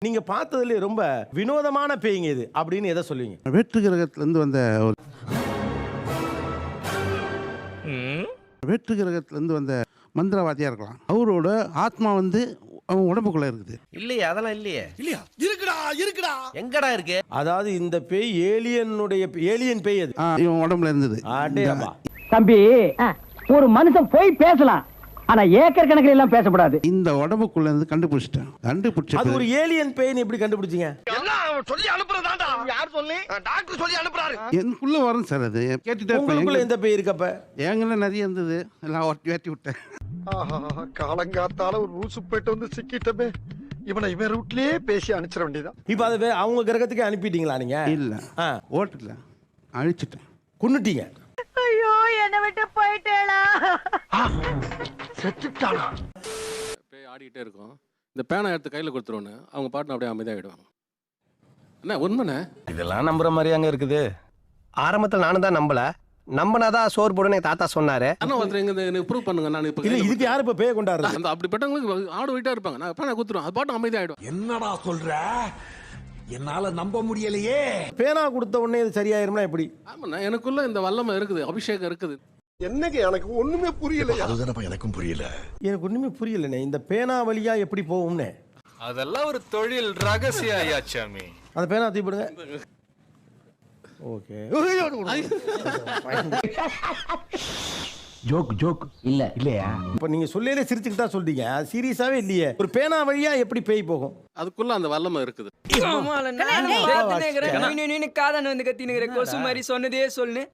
நீங்க பார்த்ததுல ரொம்ப வினோதமான பேய்ங்க இது அப்படின்னு எதை சொல்லுவீங்க? வேற்று கிரகத்திலேருந்து வந்த ஒரு வேற்று கிரகத்திலேருந்து வந்த மந்திரவாதியாக இருக்கலாம். அவரோட ஆத்மா வந்து அவன் உடம்புக்குள்ளே இருக்குது. இல்லையே, அதெல்லாம் இல்லையே. இல்லையா? இருக்குடா எங்கடா இருக்கு? அதாவது இந்த பேய் ஏலியன் பேய் அது இவன் உடம்புல இருந்தது. அடேப்பா. தம்பி, ஒரு மனுஷன் போய் பேசலாம், ஆனா ஏக்கர் கணக்கில் எல்லாம் பேசக்கூடாது. இந்த உடம்புக்குள்ள இருந்து கண்டுபிடிச்சிட்டேன். அது ஒரு ஏலியன் பேய்னு எப்படி கண்டுபிடிச்சீங்க? எல்லாம் சொல்லி அனுப்புறதாடா. யார் சொல்லி? டாக்டர் சொல்லி அனுப்புறாரு. எனக்குள்ள வரும் சார். அது கேட்டுட்டே உங்களுக்குள்ள எந்த பேய் இருக்கப்ப? எங்கெல்லாம் நிறைய இருந்தது, எல்லாம் வேட்டி விட்டேன். காலங்காத்தால ஒரு ரூசு போயிட்டு வந்து சிக்கிட்டமே. இவன் ரூட்லயே பேசி அனுப்பிச்சிட வேண்டியதான். இப்ப அது அவங்க கிரகத்துக்கு அனுப்பிட்டீங்களா நீங்க? இல்ல, ஓட்டுல அழிச்சிட்டேன். கொன்னுட்டீங்க? ஐயோ, என்ன விட்டு போயிட்டேளா? செத்துட்டானா? பேய் ஆடிக்கிட்டே இருக்கும். இந்த பேனை எடுத்து கையில் கொடுத்துருவோன்னு அவங்க பாட்டு அப்படியே அமைதியாகிடுவாங்க. என்ன உண்மைண்ணே? இதெல்லாம் நம்புற மாதிரி அங்க இருக்குது. ஆரம்பத்தில் நானும் தான் நம்பல. நம்பினாதான் சோறு போடுன்னு தாத்தா சொன்னாரு. அண்ணா ஒருத்தர் எங்க ப்ரூவ் பண்ணுங்க. நான் இப்போ இல்ல, இதுக்கு யாரு இப்ப பேய கொண்டாடுறது? அந்த அப்படிப்பட்டவங்களுக்கு ஆடு வெயிட்டா இருப்பாங்க. நான் பேனை கொடுத்துருவோம், அது பாட்டு அமைதியாகிடும். என்னடா சொல்ற? என்னால நம்ப முடியலையே. பேனா கொடுத்த உடனே இது சரியாயிரும்னா எப்படி? ஆமாண்ணா, எனக்குள்ள இந்த வல்லமை இருக்குது, அபிஷேகம் இருக்குது. என்னங்க எனக்கு ஒண்ணுமே புரியல. அதுதானப்பா எனக்கும் புரியல. எனக்கு ஒண்ணுமே புரியலண்ணே. இந்த பேனா வழியா எப்படி போகும்னே? அதெல்லாம் ஒரு தொழில் ரகசியம் ஐயா சாமி. அந்த பேனா தூக்கிடுங்க. ஓகே. ஜோக் இல்ல இல்லையா? இப்ப நீங்க சொல்லையில சிரிச்சுக்கிட்டு தான் சொல்றீங்க, அது சீரியஸாவே இல்லையே. ஒரு பேனா வழியா எப்படி பேய் போகும்? அதுக்குள்ள அந்த வல்லமை இருக்குது.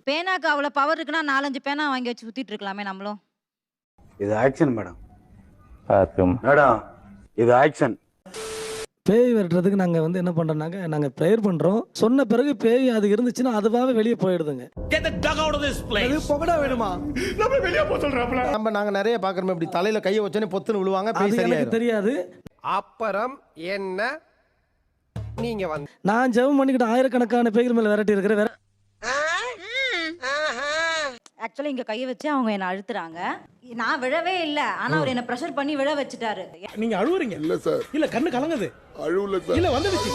பேனாக்கு அவ்வளவு பவர் இருக்குன்னா 4-5 பேனா வாங்கி வச்சு சுத்திட்டு இருக்கலாமே நம்மளும். இது ஆக்ஷன் மேடம். மேடம், இது ஆக்ஷன். பேய் விரட்டுறதுக்கு நாங்கள் வந்து என்ன பண்ணுறோம்னாக்க நாங்கள் ப்ரேயர் பண்ணுறோம். சொன்ன பிறகு பேய் அது இருந்துச்சுன்னா அதுவாகவே வெளியே போயிடுதுங்க. நாங்க நிறைய பாக்குறோம், இப்படி தலையில கையை வச்சோன்னே பொத்துன்னு விழுவாங்க, பேய் அது எனக்கு சரியாயிரும். தெரியாது. அப்புறம் என்ன நீங்க வந்து நான் ஜெபம் பண்ணிக்கிட்டு ஆயிரக்கணக்கான பேய்கள் மேலே விரட்டி இருக்கிற ஆக்சுவலா இங்க கைய வச்சு அவங்க என்ன அழுத்துறாங்க. நான் விழவே இல்ல, ஆனா அவர் என்ன பிரஷர் பண்ணி விழ வச்சுட்டாரு. நீங்க அழுவுறீங்க? இல்ல சார். இல்ல, கண்ணு கலங்குது. அழுவல சார். இல்ல, வந்துடுச்சு.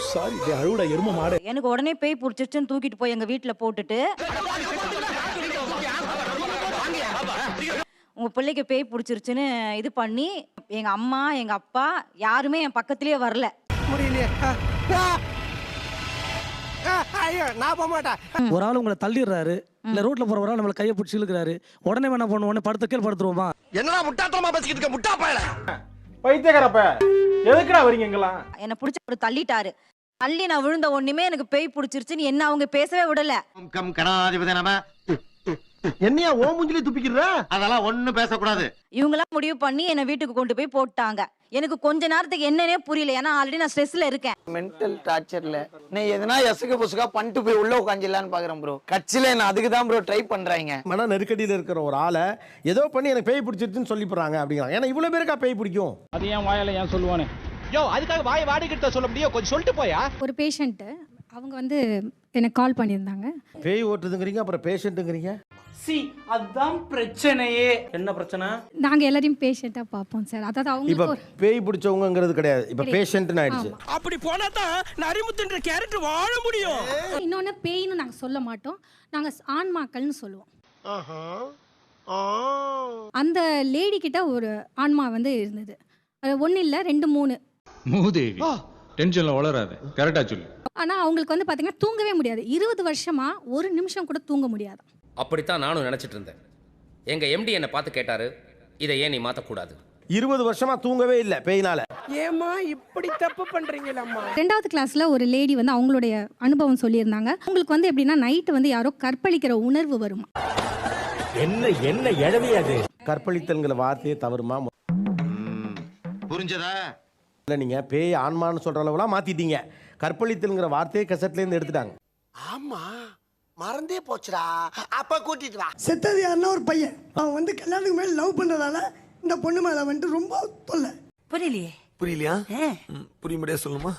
சாரி, அழுவுடா எரும மாடு. எனக்கு உடனே பேய் புடிச்சிருச்சுன்னு தூக்கிட்டு போய் எங்க வீட்டுல போட்டுட்டு, உங்க பிள்ளைக்கு பேய் பிடிச்சிருச்சுன்னு இது பண்ணி எங்க அம்மா எங்க அப்பா யாருமே என் பக்கத்திலேயே வரல. ஒரு ஆள் உங்களை தள்ளிடுறாரு, இல்ல ரோட்ல போற ஒரு ஆள் நம்மள கையை பிடிச்சி இழுக்கிறாரு, உடனே என்ன பண்ணுவோம்? படுத்துருவோமா? என்னடா முட்டாத்தனமா பேசிக்கிட்டு இருக்க முட்டா பயல. பைத்தியக்காரப்ப எதுக்குடா வரீங்க எங்கலாம்? என்ன பிடிச்சி அவர் தள்ளிட்டாரு. தள்ளி நான் விழுந்த ஒண்ணுமே எனக்கு பேய் பிடிச்சிருச்சுன்னு என்ன அவங்க பேசவே விடல. கம் கணாதிபதி நாம என்னையா ஓ மூஞ்சிலே துப்பிக்கிறா? அதெல்லாம் ஒண்ணும் பேசக்கூடாது. இவங்களாம் முடிவு பண்ணி என்ன வீட்டுக்கு கொண்டு போய் போட்டாங்க. எனக்கு கொஞ்ச நேரத்துக்கு என்னன்னே புரியல, ஏன்னா ஆல்ரெடி நான் ஸ்ட்ரெஸ்ல இருக்கேன். மென்டல் டார்ச்சர்ல நீ எதனா எசுக்கு புசுக்கா பண்ணிட்டு போய் உள்ள உட்காந்துலான்னு பாக்குறேன் ப்ரோ. கட்சியில நான் அதுக்கு தான் ப்ரோ ட்ரை பண்றாங்க. மன நெருக்கடியில் இருக்கிற ஒரு ஆளை ஏதோ பண்ணி எனக்கு பேய் பிடிச்சிருச்சுன்னு சொல்லி போறாங்க அப்படிங்கிறாங்க. ஏன்னா இவ்வளவு பேருக்கா பேய் பிடிக்கும்? அது ஏன் வாயில ஏன் சொல்லுவானே? யோ, அதுக்காக வாய் வாடிக்கிட்ட சொல்ல முடியும், கொஞ்சம் சொல்லிட்டு போயா. ஒரு பேஷண்ட் அவங்க வந்து எனக்கு கால் பண்ணியிருந்தாங்க. பேய் ஓட்டுதுங்கிறீங்க, அப்புறம் பேஷண்ட்டுங்கிறீங்க. அதுதான் பிரச்சனையே. என்ன பிரச்சனை? நாங்கள் எல்லாரையும் பேஷண்ட்டாக பார்ப்போம் சார். அதாவது இப்ப அவங்க பேய் பிடிச்சவங்கிறது கிடையாது, இப்ப பேஷண்ட்னு ஆயிடுச்சு. அப்படி போனா தான் நரிமுத்துன்ற கேரக்டர் வாழ முடியும். இன்னொன்று பேய்னு நாங்கள் சொல்ல மாட்டோம், நாங்கள் ஆன்மாக்கள்னு சொல்லுவோம். அந்த லேடி கிட்ட ஒரு ஆன்மா வந்து இருந்தது. அது 1 இல்லை 2 3. மூதேவி டென்ஷன்ல வளராத, கரெக்டா சொல்லு. ஆனால் அவங்களுக்கு வந்து பார்த்தீங்கன்னா தூங்கவே முடியாது. 20 வருஷமா 1 நிமிஷம் கூட தூங்க முடியாது. அப்படித்தான் நானும் நினைச்சிட்டு இருந்தேன். எங்க எம்டி என்ன பார்த்து கேட்டாரு, இதை ஏன் நீ மாத்தக்கூடாது? 20 வருஷமா தூங்கவே இல்லை பேயினால. ஏமா இப்படி தப்பு பண்றீங்களம்மா? 2வது கிளாஸ்ல ஒரு லேடி வந்து அவங்களுடைய அனுபவம் சொல்லியிருந்தாங்க. அவங்களுக்கு வந்து எப்படின்னா நைட்டு வந்து யாரோ கற்பழிக்கிற உணர்வு வருமா. என்ன எழவியாது? கற்பழித்தல்ங்கிற வார்த்தையே தவறுமா? புரிஞ்சதா? இல்ல, நீங்க பேய் ஆன்மான்னு சொல்ற அளவுலாம் மாத்திட்டீங்க. கற்பழித்தல்ங்கிற வார்த்தையை கசட்ல இருந்து எடுத்துட்டாங்க. ஆமா, மறந்தே போச்சுடா. அப்ப கூட்டிட்டு வா. செத்தது யாருன்னா ஒரு பையன். அவன் வந்து கல்யாணத்துக்கு மேல லவ் பண்றதால இந்த பொண்ணு மேல வந்துட்டு ரொம்ப தொல்லை. புரியலையே. புரியலையா? புரியும்படியா சொல்லுமா?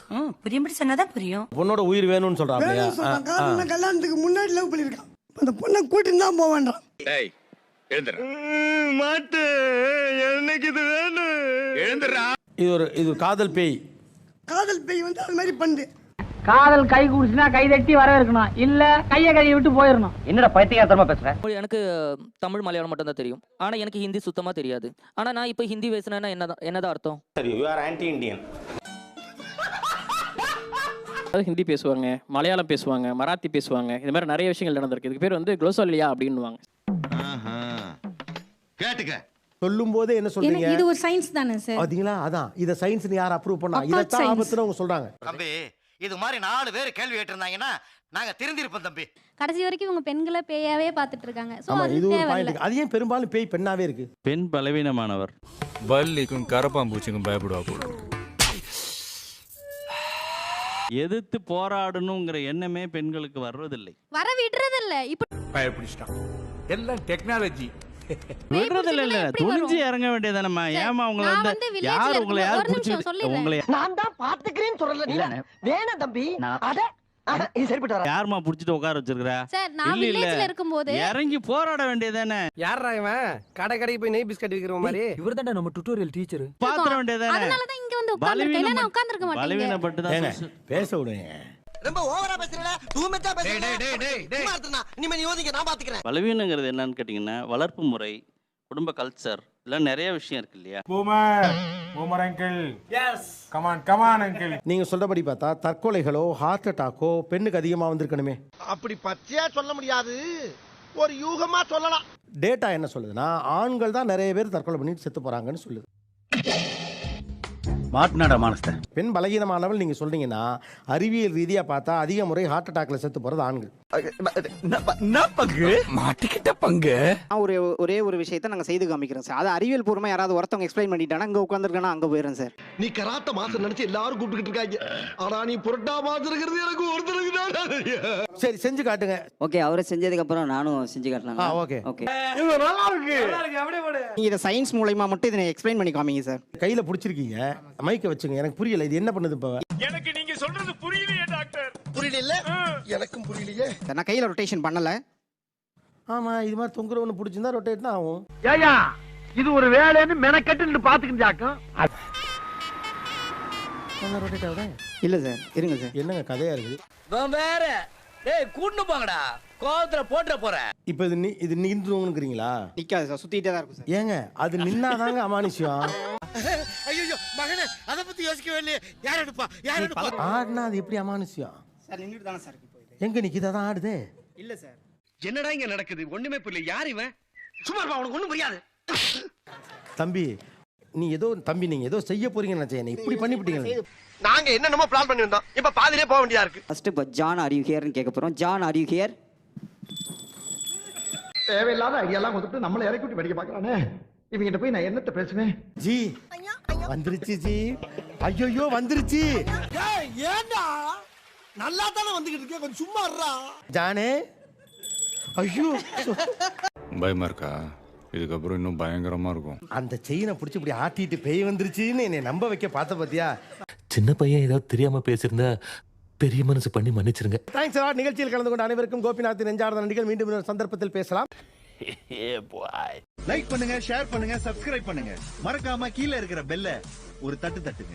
புரியும்படி சொன்னாதான் புரியும். பொண்ணோட உயிர் வேணும்னு சொல்றாங்க. காரணம் கல்யாணத்துக்கு முன்னாடி லவ் பண்ணிருக்கான். அந்த பொண்ணை கூட்டிட்டு தான் போக வேண்டாம். டேய் எழுந்துடா. மாட்டு எனக்கு இது வேணும். எழுந்துடா. இது ஒரு காதல் பேய். காதல் பேய் வந்து அது மாதிரி பண்ணுது. காதல் கை குடிச்சுனா கை தட்டி வரவேற்கணும், இல்ல கையை கையை விட்டு போயிடணும். என்னடா பைத்தியக்காரமா பேசுற? எனக்கு தமிழ் மலையாளம் மட்டும் தான் தெரியும். ஆனா எனக்கு ஹிந்தி சுத்தமா தெரியாது. ஆனா நான் இப்போ ஹிந்தி பேசுனேன்னா என்னதான் அர்த்தம்? சரி, you are anti Indian. Hindi பேசுவாங்க, மலையாளம் பேசுவாங்க, மராத்தி பேசுவாங்க. இந்த மாதிரி நிறைய விஷயங்கள் நடந்திருக்கு. இதுக்கு பேர் வந்து குளோசாலியா அப்படின்னுவாங்க. கேட்டுக்க சொல்லும் போதே என்ன சொல்றீங்க? இது ஒரு சயின்ஸ் தானே சார்? பாத்தீங்களா? அதான் இத சயின்ஸ்னு யார் அப்ரூவ் பண்ணா? இதத்தான் ஆபத்துன்னு அவங்க சொல்றாங்க. தம்பி, இது மாதிரி 4 பேர் கேள்வி கேட்டிருந்தாங்கன்னா நாங்க திருந்திருப்போம் தம்பி. கடைசி வரைக்கும் இவங்க பெண்களை பேயாவே பார்த்துட்டு இருக்காங்க. சோ ஆமா, அது இது ஒரு தேவையில்லை. பாயிண்ட். அது ஏன் பெரும்பாலும் பேய் பெண்ணாவே இருக்கு? பெண் பலவீனமானவர். பல்லிக்கும் கரப்பாம்பூச்சிக்கும் பயப்படுவா போல. எதிர்த்து போராடணுங்கிற எண்ணமே பெண்களுக்கு வர்றதில்லை. வர விடுறதில்ல. இப்போ பயப்பிடிச்சிட்டான். எல்லாம் டெக்னாலஜி. விடுறதில்ல இல்ல, துணிஞ்சு இறங்க வேண்டியதானம்மா. ஏமா உங்களை வந்து யார் உங்களை யார் புடிச்சு உங்களை நான் தான் பாத்துக்கிறேன்னு சொல்லல. வேணாம் தம்பி. அட இது சரிப்பட்டு வர. யார்மா புடிச்சிட்டு உட்கார வச்சிருக்கா? சார் நான் வில்லேஜ்ல இருக்கும்போது இறங்கி போராட வேண்டியதானே. யாரா இவன் கடைக்கு போய் நெய் பிஸ்கட் விக்கிற மாதிரி? இவர்தான்டா நம்ம டுட்டோரியல் டீச்சர். பாத்திர வேண்டியதானே. அதனால தான் இங்க வந்து உட்கார்ந்திருக்கேன். இல்ல நான் உட்கார்ந்திருக்க மாட்டேன். பலவீனப்பட்டு தான் பேச விடுங்க. ரொம்ப ஓவரா பேசுறல. தூமெட்டா பேசுற. டேய் மார்த்தனா, நீ யோசிங்க, நான் பாத்துக்கிறேன். பலவீனங்கிறது என்னன்னு கேட்டீங்கன்னா, வளர்ப்பு முறை, குடும்ப கல்ச்சர், இதெல்லாம் நிறைய விஷயம் இருக்கு இல்லையா? Boomer uncle. Yes. Come on uncle. நீங்க சொல்றபடி பார்த்தா தற்கொலைகளோ ஹார்ட் அட்டாக்கோ பெண்ணுக்கு அதிகமா வந்திருக்கணுமே. அப்படி பச்சையா சொல்ல முடியாது, ஒரு யூகமா சொல்லலாம். டேட்டா என்ன சொல்லுதுன்னா ஆண்கள் தான் நிறைய பேர் தற்கொலை பண்ணிட்டு செத்து போறாங்கன்னு சொல்லுது. மாட்டினாடா மானஸ்தன். பெண் பலகீனமானவள் நீங்க சொல்றீங்கன்னா அறிவியல் ரீதியா பார்த்தா அதிக முறை ஹார்ட் அட்டாக்ல செத்து போறது ஆண்கள். மாட்டிக்கிட்ட பங்கு. ஒரே ஒரு விஷயத்தை நாங்க செய்து காமிக்கிறோம் சார். அது அறிவியல் பூர்வமா யாராவது ஒருத்தவங்க எக்ஸ்பிளைன் பண்ணிட்டானா இங்க உட்கார்ந்திருக்கானா அங்க போயிடுறேன் சார். நீ கராத்த மாசம் நினைச்சு எல்லாரும் கூப்பிட்டுக்கிட்டு இருக்காங்க. ஆனா நீ புரட்டா மாசம் இருக்கிறது எனக்கு ஒருத்தருக்கு தான். சரி செஞ்சு காட்டுங்க. ஓகே, அவரை செஞ்சதுக்கு அப்புறம் நானும் செஞ்சு காட்டலாம். ஓகே ஓகே, இது நல்லா இருக்கு. நீங்க இத சயின்ஸ் மூலமா மட்டும் இதை எக்ஸ்பிளைன் பண்ணி காமிங்க சார். கையில புடிச்சிருக்கீங்க, மைக்க வச்சுங்க. எனக்கு புரியல இது என்ன பண்ணுது இப்ப. எனக்கு நீங்க சொல்றது புரியலையே டாக்டர். புரியல? எனக்கும் புரியலையே. நான் கையில ரொட்டேஷன் பண்ணல. ஆமா, இது மாதிரி தொங்குறவனு பிடிச்சிருந்தா ரொட்டேட்னா ஆகும். ஏயா, இது ஒரு வேலைன்னு மெனக்கட்டு நின்னு பாத்துக்கிட்டாக்கும். ரொட்டேட் ஆகுதா? இல்ல சார், இருங்க சார். என்னங்க கதையா இருக்குது. வேற டேய் கூட்டு போங்கடா, கோவத்துல போட்ற போற. இப்போ இது நின்றுங்கிறீங்களா? நிக்காது சார், சுத்திட்டே தான் இருக்கும் சார். ஏங்க அது நின்னாதாங்க அமானுஷ்யம். ஐயோ மகனே, அத பத்தி யோசிக்கவே இல்லையே. யார் எடுப்பா? யார் எடுப்பா? ஆடுனா அது எப்படி அமானுஷ்யம்? சார் நின்னுட்டு தான சார் இருக்கு. எங்க நிக்குதான் ஆடுதே? இல்ல சார். என்னடா இங்க நடக்குது? ஒண்ணுமே புரியல. யார் இவன்? சும்மா இருப்பா, உனக்கு ஒண்ணும் புரியாது. தம்பி நீங்க ஏதோ செய்ய போறீங்கன்னு நினைச்சேன். இப்படி பண்ணிவிட்டீங்க. நாங்க என்னென்னமோ பிளான் பண்ணி வந்தோம். இப்ப பாதியிலே போக வேண்டியதா இருக்கு. ஃபர்ஸ்ட் இப்ப ஜான் ஆர் யூ ஹியர்னு கேட்க போறோம். John are you here? தேவையில்லாத ஐடியாலாம் கொடுத்து நம்மள இறக்கி விட்டு வெடிக்க பார்க்கறானே. இவங்கிட்ட போய் நான் என்னத்த பேசுவேன்? ஜி வந்துருச்சு ஜி. ஐயோ வந்துருச்சு. ஏய் ஏண்டா நல்லா தான வந்துகிட்டு இருக்கே, கொஞ்சம் சும்மா இருடா. ஜானே. ஐயோ பயமா இருக்கா? இதுக்கப்புறம் இன்னும் பயங்கரமா இருக்கும். அந்த செயினை பிடிச்சி இப்படி ஆட்டிட்டு பேய் வந்துருச்சுன்னு என்னை நம்ப வைக்க பார்த்த பாத்தியா? சின்ன பையன் ஏதாவது தெரியாம பேசியிருந்தா பெரிய மனசு பண்ணி மன்னிச்சிருங்க. Thanks sir. நிகழ்ச்சியில் கலந்து கொண்ட அனைவருக்கும் கோபிநாத் நெஞ்சார்ந்த நன்றிகள். மீண்டும் இன்னொரு சந்தர்ப்பத்தில் பேசலாம். லைக் பண்ணுங்க, ஷேர் பண்ணுங்க, சப்ஸ்கிரைப் பண்ணுங்க. மறக்காம கீழே இருக்கிற பெல்ல ஒரு தட்டு தட்டுங்க.